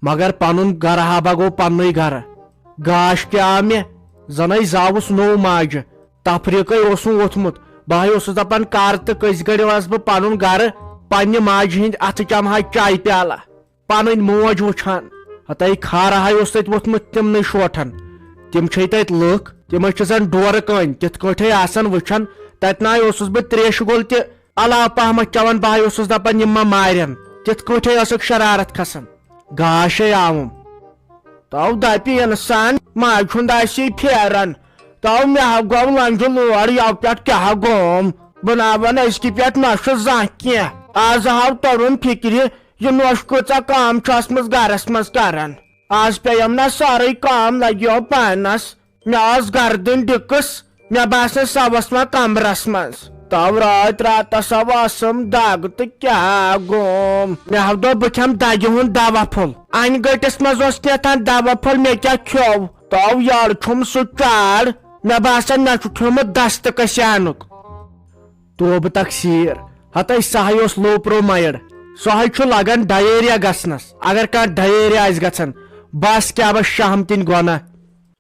مگر پنن گر ہابا گو پننے گر گاش تہ آو مے زن زاوس نو ماجہ تفریقے اوسم ووتھمت بہٕ اوسُس دپان کر تہٕ کٔژِ گرِ وس بہٕ پنُن گر پننہِ ماجہِ ہٕنٛدۍ اتھٕ چمہٕ ہا چایہِ پیالہ پنٕنۍ موج وٕچھان ہتاے کھارہاے اوس تتہِ ووتھمُت تِمنٕے شوٹھن تِم چھے تتہِ لُکھ تِمے چھِ زن ڈورٕ کٔنۍ تِتھ کٲٹھۍ آسان وٕچھان تتہِ ناے اوسُس بہٕ تریشہِ گوٚل تہِ علاوٕ پہمتھ چٮ۪وان بہٕ اوسُس دپان یِم ما مارن تِتھ کٲٹھۍ ٲسٕکھ شرارت کھسان گاشے آوُم تو دپہِ انسان ماجہِ ہُنٛد آسی پھیران تو مےٚ گوٚو لنجہِ لور یو پٮ۪ٹھ کیٛاہ گوٚوم بہٕ ناون أزکہِ پٮ۪ٹھ نۄشہِ زانٛہہ کینٛہہ آز آو ترُن فکرِ یہ نۄش کۭژاہ کٲم چھِ ٲسمٕژ گرس منٛز کران آز پیٚیَم نا سٲرٕے کٲم لگیو پانس مےٚ ٲس گردن ڈِکس مےٚ باسان سۄ ؤژھ مےٚ کمرس منٛز تو راتھ راتس ٲسٕم دگ تہٕ کیٛاہ گوٚوم مےٚ دوٚپ بہٕ کھٮ۪مہٕ دگہِ ہُنٛد دوا پھوٚل انہِ گٔٹِس منٛز اوس کیٛاتھام دوا پھوٚل مےٚ کیٛاہ کھیوٚو تو یارٕ چھُم سُہ چار مےٚ باسان مےٚ چھُ کھیوٚمُت دستہٕ کسیانُک توبہٕ تقسیٖر ہتاے سہے اوس لو پرو مایڈ سہے چھُ لگان ڈایریا گژھنس اگر کانٛہہ ڈایریا آسہِ گژھان بس کیٛاہ بس شہمتٕنۍ گۄناہ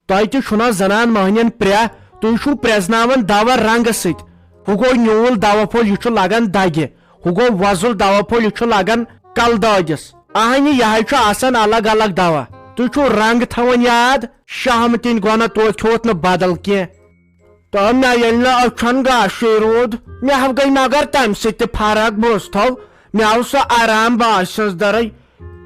تۄہہِ تہِ چھُنا زنان مٔہنین پرٛا تُہۍ چھُو پرٛزناوان دوا رنگہٕ سۭتۍ ہُہ گوٚو نیوٗل دوا پھوٚل یہِ چھُ لگان دگہِ ہُہ گوٚو وۄزُل دوا پھوٚل یہِ چھُ لگان کلہٕ دٲدِس اہنہِ یہے چھُ آسان الگ الگ دوا تُہۍ چھُو رنگ تھاوان یاد شہمتٕنۍ گۄناہ توتہِ کھیوٚوُت نہٕ بدل کینٛہہ تو مےٚ ییٚلہِ نہٕ أچھن گاشے روٗد مےٚ گٔے مگر تمہِ سۭتۍ تہِ فرق بوٗزتھو مےٚ آو سُہ آرام بہٕ سٕنٛز درٕے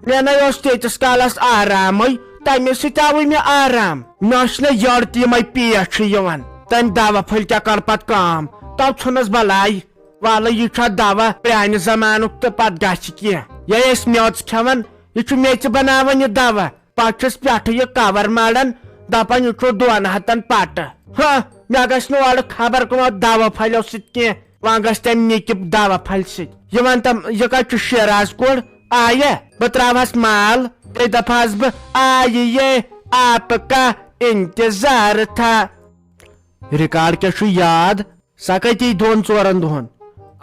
مےٚ نے اوس تیٖتِس کالس آرامٕے تمہِ سۭتۍ آوٕے مےٚ آرام مےٚ ٲسۍ نہٕ یٔڈ تہِ یِمے پیٹ چھِ یِوان تمہِ دوا پھٔلۍ کیٛاہ کر پتہٕ کٲم تو ژھُنس بلاے ولہٕ یہِ چھا دوا پرانہِ زمانُک تہٕ پتہٕ گژھِ کینٛہہ یہِ أسۍ میٚژ کھٮ۪وان یہِ چھُ میٚژِ بناوان یہِ دوا پتہٕ چھِس پٮ۪ٹھٕ یہِ کور ماران دپان یہِ چھُ 2 ہتن پٹہٕ مےٚ گژھِ نہٕ اورٕ خبر کٕمو دوا پھلٮ۪و سۭتۍ کینٛہہ وۄنۍ گژھِ تمہِ نِکہِ دوا پھلہِ سۭتۍ یہِ ون تم یہِ کتہِ چھُ شیراز کوٚر آیہ بہٕ تراوہس مال بیٚیہِ دپہس بہٕ آیہِ آپ کا انتظار تھا رِکاڈ کیٛاہ چھُ یاد سۄ کتی 2-4 دۄہن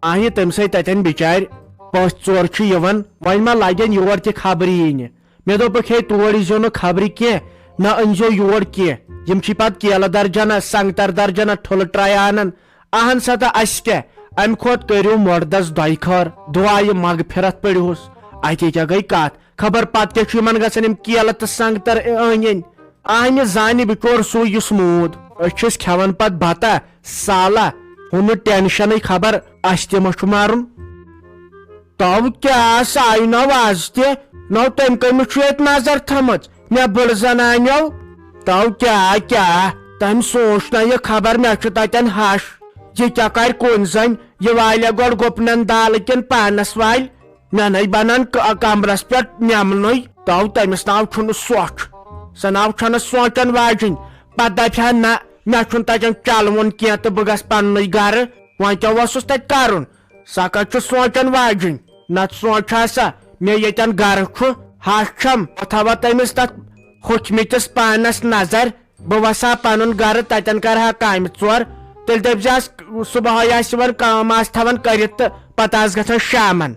آیہِ تمہِ سۭتۍ تتٮ۪ن بِچارِ پٔژھۍ 4 چھِ یِوان وۄنۍ ما لگن یور تہِ خبرِ یِنہِ مےٚ دوٚپُکھ ہے تور ییٖزیو نہٕ خبرِ کینٛہہ نہ أنزیو یور کینٛہہ یِم چھِ پتہٕ کیلہٕ درجنہ سنگتر درجنہ ٹھُلہٕ ٹرٛاے انان اہن سا تہٕ اسہِ کیٛاہ امہِ کھۄتہٕ کٔرِو مۄردس دۄیہِ خٲر دُعایہِ مغفرت پٔرِہُس اتہِ کیٛاہ گٔے کتھ خبر پتہٕ کیٛاہ چھُ یِمن گژھان یِم کیلہٕ تہٕ سنگتر أنۍ أنۍ اہنہِ زانہِ بِچور سُے یُس موٗد أسۍ چھِس کھٮ۪وان پتہٕ بتہ سالہ ہُہ نہٕ ٹینشنٕے خبر اسہِ تہِ ما چھُ مارُن تو کیٛاہ سُہ آیہِ نو آز تہِ نو تٔمۍ کٔمِس چھُ ییٚتہِ نظر تھٲمٕژ مےٚ بٔڑ زنانیو تو کیٛاہ تٔمۍ سوٗنچ نہ یہِ خبر مےٚ چھُ تتٮ۪ن ہش یہِ کیٛاہ کرِ کُنۍ زٔنۍ یہِ والیا گۄڈٕ گُپنن دالہٕ کِنۍ پانس والہِ مےٚ نے بنان کمرس پٮ۪ٹھ نٮ۪منُے تو تٔمِس ناو چھُنہٕ سۄچھ سۄ ناو چھنہٕ سونچن واجِنۍ پتہٕ دپہِ ہا نہ مےٚ چھُنہٕ تتٮ۪ن چلوُن کینٛہہ تہٕ بہٕ گژھٕ پننُے گرٕ وۄنۍ کیٛاہ اوسُس تتہِ کرُن سۄ کتہِ چھُ سونچن واجِنۍ نتہٕ سونچ ہا سا مےٚ ییٚتٮ۪ن گرٕ چھُ ہش چھم بہٕ تھاوہا تٔمِس تتھ ہوٚکھمٕتِس پانس نظر بہٕ وسہٕ ہا پنُن گرٕ تتٮ۪ن کرٕ ہا کامہِ 4 تیٚلہِ دٔپزِہس صبحٲے آسہِ یِوان کٲم آسہِ تھاوان کٔرِتھ تہٕ پتہٕ آسہِ گژھان شامن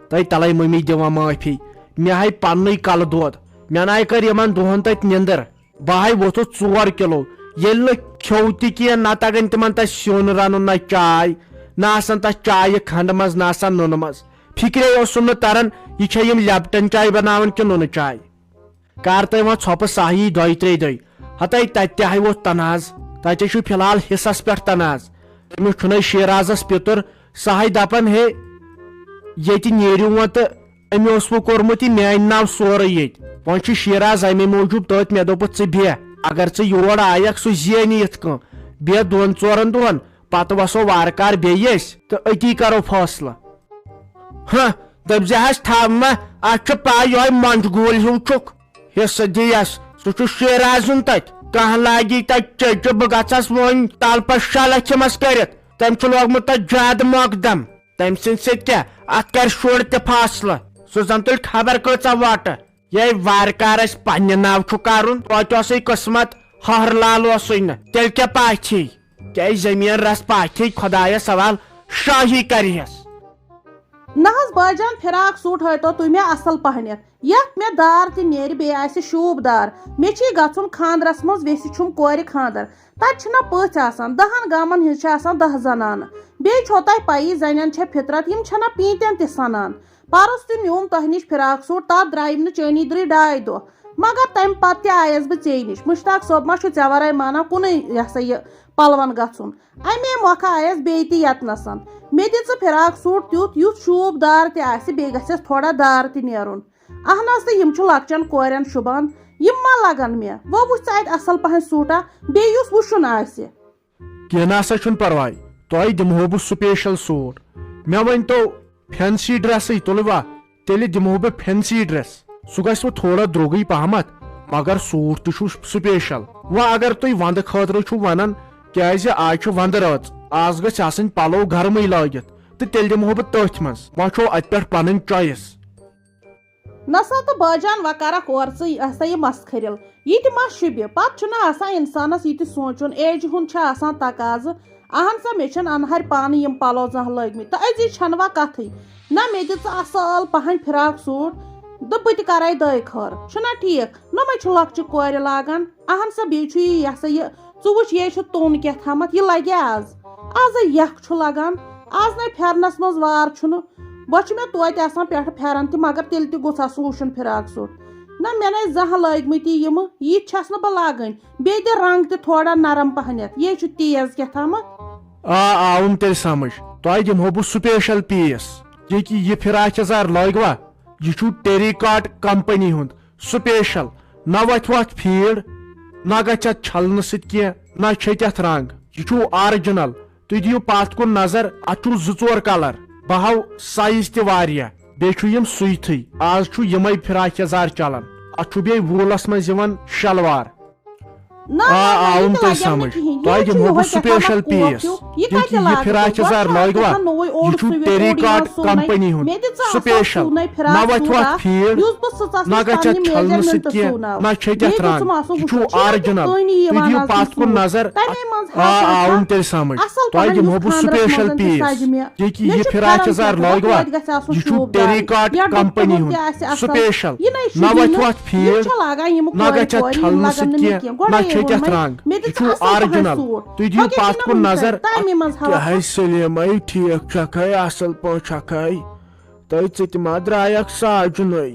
تۄہہِ تلے مٔمی دِوان معٲفی مےٚ ہاے پننُے کلہٕ دود مےٚ ناے کٔر یِمن دۄہن تتہِ نِندٕر بہٕ ہاے ووٚتھُس 4 کِلو ییٚلہِ نہٕ کھیوٚو تہِ کینٛہہ نہ تگان تِمن تتہِ سیُن رنُن نہ چاے نہ آسان تتھ چایہِ کھنڈٕ منٛز نہ آسان نُنہٕ منٛز فِکرے اوسُم نہٕ تران یہِ چھا یِم لیپٹن چاے بناوان کِنہٕ نُنہٕ چاے کر تۄہہِ وۄنۍ ژھۄپہٕ ساہی 2-3 دۄہہِ ہتاے تتہِ تہِ ہاے ووٚتھ تناز تتہِ چھُ فی الحال حصس پٮ۪ٹھ تناز تٔمِس چھُنَے شیرازس پِتُر سُہ ہاے دپان ہے ییٚتہِ نیٖرِو وۄنۍ تہٕ أمۍ اوسوٕ کوٚرمُت یہِ میانہِ ناو سورُے ییٚتہِ وۄنۍ چھُ شیراز امے موٗجوٗب تٔتھۍ مےٚ دوٚپُس ژٕ بیٚہہ اگر ژٕ یور آیکھ سُہ زینہِ یِتھ کٔنۍ بیٚہہ 2-4 دۄہن پتہٕ وسو وارٕ کار بیٚیہِ أسۍ تہٕ أتی کرو فٲصلہٕ دپزِہس تھاو ما اتھ چھُ پاے یِہوے منٛجگوٗل ہیوٗ چھُکھ حصہٕ دِیس سُہ چھُ شیرازُن تتہِ کانٛہہ لاگی تتہِ چیچہِ بہٕ گژھس وۄنۍ تلپس شلچھمس کٔرِتھ تٔمۍ چھُ لوگمُت تتہِ زیادٕ مۄقدم تمہِ سٕنٛدِ سۭتۍ کیٛاہ اتھ کرِ شُر تہِ فٲصلہٕ سُہ زن تُلہِ خبر کۭژاہ وۄٹہٕ یے وارٕ کار اسہِ پننہِ ناو چھُ کرُن توتہِ اوسُے قٕسمت ہہر لال اوسُے نہٕ تیٚلہِ کیٛاہ پاتھی کیٛازِ زٔمیٖن رس پاتھی خۄدایس سوال شٲہی کرِہس نہ حظ باجان فراق سوٹ ہٲیتو تُہۍ مےٚ اصل پہنتھ یتھ مےٚ دار تہِ نیرِ بیٚیہِ آسہِ شوٗب دار مےٚ چھی گژھُن خاندرس منٛز ویسہِ چھُم کورِ خاندر تتہِ چھِنا پٔژھۍ آسان 10 گامن ہٕنٛز چھِ آسان 10 زنانہٕ بیٚیہِ چھو تۄہہِ پَیی زنٮ۪ن چھےٚ فطرت یِم چھَنا پیٖنتٮ۪ن تہِ سنان پرُس تہِ نیوٗم تۄہہِ نِش فراق سوٗٹ تتھ درٛایِم نہٕ چٲنی درٕے 2 دۄہ مگر تمہِ پتہٕ تہِ آیس بہٕ ژیٚیہِ نِش مُشتاق صٲب ما چھُ ژےٚ ورٲے مانان کُنُے یہِ پلون گژھُن امے مۄکھٕ آیس بیٚیہِ تہِ یتنس مےٚ دِ ژٕ فراق سوٗٹ تیُتھ یُتھ شوٗب دار تہِ آسہِ بیٚیہِ گژھٮ۪س تھوڑا دار تہِ نیرُن اہن حظ تہٕ یِم چھُ لۄکچن کورٮ۪ن شوٗبان یِم ما لگن مےٚ وۄنۍ وٕچھ ژٕ اتہِ اصل پہن سوٗٹا بیٚیہِ یُس وٕچھُن آسہِ کینٛہہ نسا چھُنہٕ پرواے تۄہہِ دِمہو بہٕ سپیشل سوٗٹ مےٚ ؤنۍتو فینسی ڈرسٕے تُلوا تیٚلہِ دِمہو بہٕ فینسی ڈرس سُہ گژھِ وۄنۍ تھوڑا درٛوگٕے پہمتھ مگر سوٗٹ تہِ چھُ سپیشل وۄنۍ اگر تُہۍ ونٛدٕ خٲطرٕ چھُو ونان کیازِ آز چھُ ونٛدٕ رٲژ آز گژھِ آسٕنۍ پلو گرمٕے لٲگِتھ تہٕ تیٚلہِ دِمہو بہٕ تٔتھۍ منٛز وۄنۍ چھو اتہِ پٮ۪ٹھ پنٕنۍ چویس نسا تہٕ باجان وۄنۍ کرکھ اورٕ ژٕ یہِ ہسا یہِ مسخٔرِل یہِ تہِ ما شوٗبہِ پتہٕ چھُنہ آسان انسانس یہِ تہِ سونٛچُن ایجہِ ہُنٛد چھُ آسان تقاضہٕ اہن سا مےٚ چھِنہٕ انہرِ پانہٕ یِم پلو زانٛہہ لٲگمٕتۍ تہٕ أزی چھنہٕ وۄنۍ کتھٕے نہ مےٚ دِ ژٕ اصل پہن فراق سوٗٹ تہٕ بہٕ تہِ کرے دٲے خٲر چھُنا ٹھیٖک نۄمے چھُ لۄکچہِ کورِ لاگان اہن سا بیٚیہِ چھُ یہِ ہسا یہِ ژٕ وٕچھ یے چھُ توٚن کیٛاہ تھامتھ یہِ لگہِ آزے یکھ چھُ لگان آز نے پھیرنس منٛز وار چھُنہٕ وۄنۍ چھُ مےٚ توتہِ آسان پٮ۪ٹھٕ پھیرن تہِ مگر تیٚلہِ تہِ گوٚژھ آسُن وٕچھُن فراق سوٗٹ نہ مےٚ نے زانٛہہ لٲگمٕتی یِمہٕ یِتھۍ چھس نہٕ بہٕ لاگٕنۍ بیٚیہِ دِ رنٛگ تہِ تھوڑا نرم پہنتھ یے چھُ تیز کیٛاہ تھامتھ آوُم تیٚلہِ سمجھ تۄہہِ دِمہو بہٕ سپیشل پیٖس یہِ فراق یزار لٲگوا یہ چھُ ٹیری کاٹ کمپنی ہُنٛد سپیشل نہ وتھِ وتھ فیٖڈ نہ گژھِ اتھ چھلنہٕ سۭتۍ کینٛہہ نہ چھٔکۍ اتھ رنٛگ یہ چھُ آرجنل تُہۍ دِیِو پتھ کُن نظر اتھ چھُ 2-4 کلر بہٕ ہاو سایز تہِ واریاہ بیٚیہِ چھُ یِم سُوتھٕے آز چھُ یِمے فراق یزار چلان اتھ چھُ بیٚیہِ ووٗلس منٛز یِوان شلوار آوُم تۄہہِ سمجھ تۄہہِ دِمہو بہٕ سپیشل پیٖس یہِ فراق یزار لٲگوا یہِ چھُ ٹیری کاٹ کمپنی ہُنٛد سپیشل نہ وتھِ وتھ فیٖڈ نہ گژھِ اتھ چھلنہٕ سۭتۍ کینٛہہ نہ چھٔکۍ اتھ رنٛگ یہِ چھُ آرجنل تُہۍ دِیِو پتھ کُن نظر آوُم تیٚلہِ سمجھ تۄہہِ دِمہو بہٕ سپیشل پیٖس یہِ فراق یزار لٲگوا یہِ چھُ ٹیری کاٹ کمپنی ہُنٛد سپیشل نہ وتھِ وتھ فیٖڈ نہ گژھِ اتھ چھلنہٕ سۭتۍ کینٛہہ نہ چھٔکۍ اتھ رنٛگ یہِ چھُ آرجنل تُہۍ دِیِو پتھ کُن نظر کیٛاہ سلیمے ٹھیٖک چھکھے اصل پٲٹھۍ چھکھے ژٕ تہِ ما درٛایکھ ساجنٕے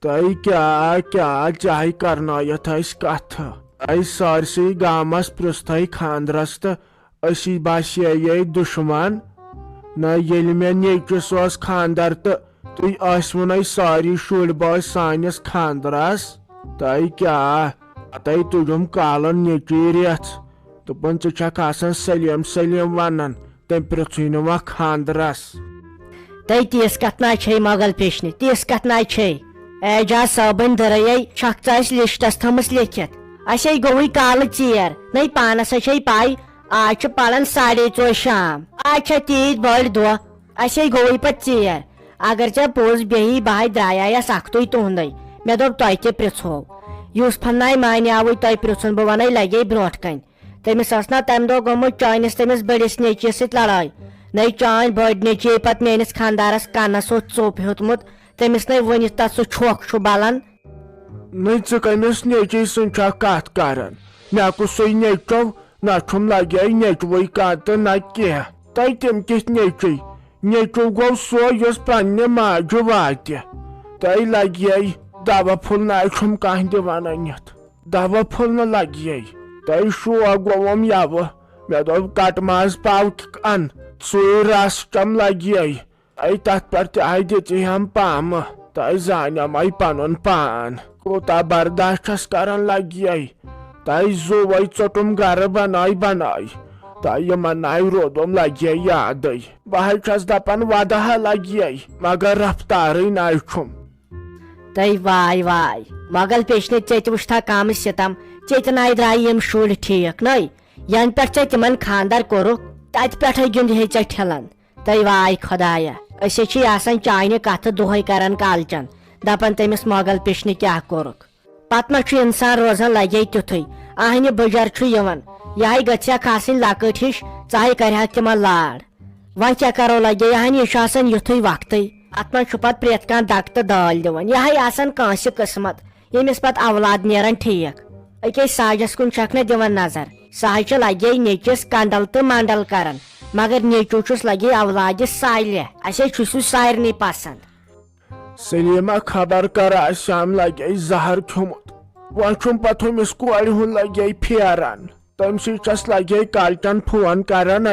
تۄہہِ کیٛاہ چاہے کرنٲیتھ ٲسۍ کتھٕ سٲرسٕے گامس پرٛژھتھے خاندرس تہٕ أسی باسیے دُشمن نہ ییٚلہِ مےٚ نیٚچوِس اوس خاندر تہٕ تُہۍ ٲسوُنَے سٲری شُرۍ بٲژ سٲنِس خاندرس تۄہہِ کیٛاہ پتے تُجُم کالن نیٚچوی رٮ۪ژھ دوٚپُن ژٕ چھکھ آسان سلیم ونان تٔمۍ پرٛژھُے نہٕ وۄنۍ خاندرس تۄہہِ تِژھ کتھ نہ چھے مۄغل پیشنہِ تِژھ کتھ نہ چھے اعجاز صٲبن دٕرے چھکھ ژٕ اسہِ لسٹس تھٲمٕژ لیکھِتھ اسے گوٚوٕے کالہٕ ژیر نَے پانس چھے پاے آز چھُ پران 4:30 شام آز چھےٚ تیٖتۍ بٔڑۍ دۄہ اسے گوٚوٕے پتہٕ ژیر اگر ژےٚ پوٚز بیٚہی بہے درٛایس اکھتُے تُہنٛدے مےٚ دوٚپ تۄہہِ تہِ پرٛژھو یوٗسفن ناے مانیاوٕے تۄہہِ پرٛژھُن بہٕ ونے لگے برونٛٹھ کنہِ تٔمِس ٲس نا تمہِ دۄہ گوٚمُت چٲنِس تٔمِس بٔڑِس نیٚچوِس سۭتۍ لڑٲے نَے چٲنۍ بٔڑ نیٚچوۍ پتہٕ میٲنِس خانٛدارس کنس اوس ژوٚپ ہیوٚتمُت تٔمِس نَے ؤنِتھ تتھ سُہ چھۄکھ چھُ بلان نَے ژٕ کٔمِس نیٚچوۍ سٕنٛز چھکھ کتھ کران مےٚ کُسُے نیٚچو نہ چھُم لگے نیٚچوٕے کانٛہہ تہٕ نہ کینٛہہ تۄہہِ تِم کِتھ نیٚچوۍ نیٚچوٗ گوٚو سُہ یُس پننہِ ماجہِ واتہِ تۄہہِ لگے دوا پھوٚل نہ چھُم کانٛہہ دِوان أنِتھ دوا پھوٚل نہٕ لگے تۄہہِ شوق گوٚوُم یوٕ مےٚ دوٚپ کٹہٕ ماز پاو ان سُے رس چم لگے تۄہہِ تتھ پٮ۪ٹھ تہِ آیہِ دِژٕہم پامہٕ تۄہہِ زانیٚمے پنُن پان کوٗتاہ برداشت چھس کران لگے تۄہہِ زُوے ژوٚٹُم گرٕ بنٲے تۄہہِ یِمن آیہِ روٗدُم لگے یادٕے بہٕ حظ چھس دپان ودہا لگے مگر رفتارٕے ناے چھُم تۄہہِ واے مۄغل پیشنہِ ژےٚ تہِ وٕچھتھا کامہٕ سِتم ژےٚ تہِ ناے درٛایہِ یِم شُرۍ ٹھیٖک نٔے ینہٕ پٮ۪ٹھ ژےٚ تِمن خاندر کوٚرُکھ تتہِ پٮ۪ٹھے گِنٛدہے ژےٚ ٹھِلن تۄہہِ واے خۄدایا أسۍ چھِ آسان چانہِ کتھٕ دۄہے کران کالچن دپان تٔمِس مۄغل پیشنہِ کیٛاہ کوٚرُکھ پتہٕ ما چھُ انسان روزان لگے تیُتھُے آہنہِ بٕجر چھُ یِوان یہے گژھٮ۪کھ آسٕنۍ لۄکٕٹ ہِش ژاہے کرہکھ تِمن لاڈ وۄنۍ کیٛاہ کرو لگے آہنہِ یہِ چھُ آسان یُتھُے وقتٕے ات من پتہ پریت کان دک تو دال دِوان یہ آسان کانسہ قسمت ییٚمِس پتہ اولاد نیران ٹھیک أکے ساجس کُن چھکھ نہٕ دِوان نظر سہ چھُ لگے نیچس کنڈل تو منڈل کران مگر نیچو چھُس لگے اولادِ سالہِ اسے چھُ سُہ سارنٕے پسند سلیمہ خبر کر شام لگے زہر کھیومت وۄنۍ چھُم پتہ ہُمِس کورِ ہُنٛد لگے پھیران تٔمۍ چھس لگے کالچن فون کران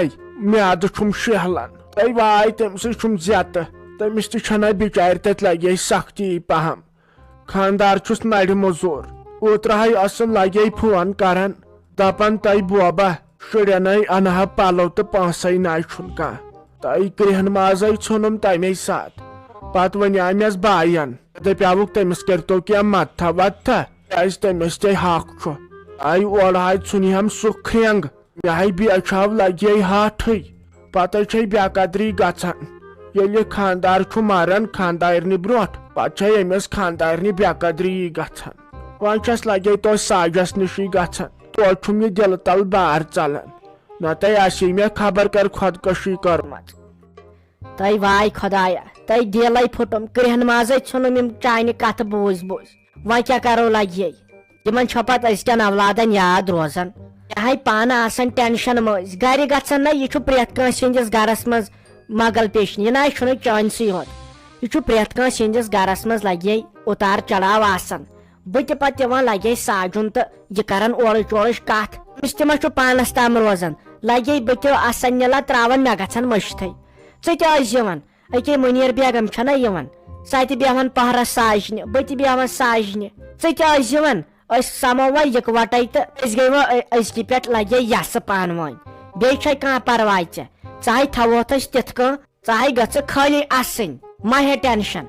میادٕ چھُم شہلان تٔمۍ واے تٔمۍ چھُم زیتہٕ تٔمِس تہِ چھنہ بچارِ تتہِ لگے سختی پہم خاندار چھُس نرِ موٚزوٗر اوترٕ ٲسٕم لگے فون کران دپان تۄہہِ بوبا شُرٮ۪نٕے انہا پلو تہٕ پونسے ناے چھُنہٕ کانٛہہ تۄہہِ کرٛہن مازے ژھُنُم تمے ساتہٕ پتہٕ ونیٛاے مےٚ بایَن دپیٛاوُکھ تٔمِس کٔرتو کینٛہہ مدتھا ودتھا کیٛازِ تٔمِس تے حق چھُ اورٕ ژھُنہم سُہ کھرٛینٛگ مےٚ بیچھاو لگے ہاتھٕے پتہٕ چھے بے قدری گژھان ییٚلہِ خاندار چھُ مران خاندارنہِ برونٛٹھ پتہٕ چھے أمِس خاندارنہِ بے قدری گژھان وۄنۍ چھس لگے توتہِ ساجس نِشی گژھان توتہِ چھُم یہِ دلہٕ تل بار ژلان نتہٕ آسہِ مےٚ خبر کر خودکشی کٔرمٕژ تۄہہِ واے خۄدایا تۄہہِ دِلے پھُٹُم کرٛہن مازے ژھُنُم یِم چانہِ کتھٕ بوٗزۍ وۄنۍ کیٛاہ کرو لگے یِمن چھِ پتہٕ أزکٮ۪ن اولادن یاد روزان یہ پانہٕ آسان ٹینشن مٔنٛزۍ گرِ گژھان نہ یہِ چھُ پرٮ۪تھ کٲنٛسہِ ہٕنٛدِس گرس منٛز مغل پیشنہِ یہِ نہ چھُنہٕ چٲنسٕے یوت یہِ چھُ پرٮ۪تھ کٲنٛسہِ ہٕنٛدِس گرس منٛز لگے اُتار چڑاو آسان بہٕ تہِ پتہٕ دِوان لگے ساجُن تہٕ یہِ کران اورٕچ یورٕچ کتھ أمِس تہِ ما چھُ پانس تام روزان لگے بہٕ تہِ آسان نِلا تراوان مےٚ گژھان مٔشتھٕے ژٕ تہِ ٲسۍ یِوان أکے مُنیٖر بیگم چھنا یِوان سۄ تہِ بیٚہوان پہرس ساجنہِ بہٕ تہِ بیٚہوان ساجنہِ ژٕ تہِ ٲسۍ یِوان أسۍ سمو وۄنۍ یِکوٹے تہٕ أسۍ گٔے وۄنۍ أزکہِ پٮ۪ٹھ لگے یسہٕ پانہٕ ؤنۍ بیٚیہِ چھے کانٛہہ پرواے ژےٚ ژٕ تھاوہوتھ أسۍ تِتھ کٔنۍ ژٕ گژھِ خٲلی اسٕنۍ ما ہے ٹینشن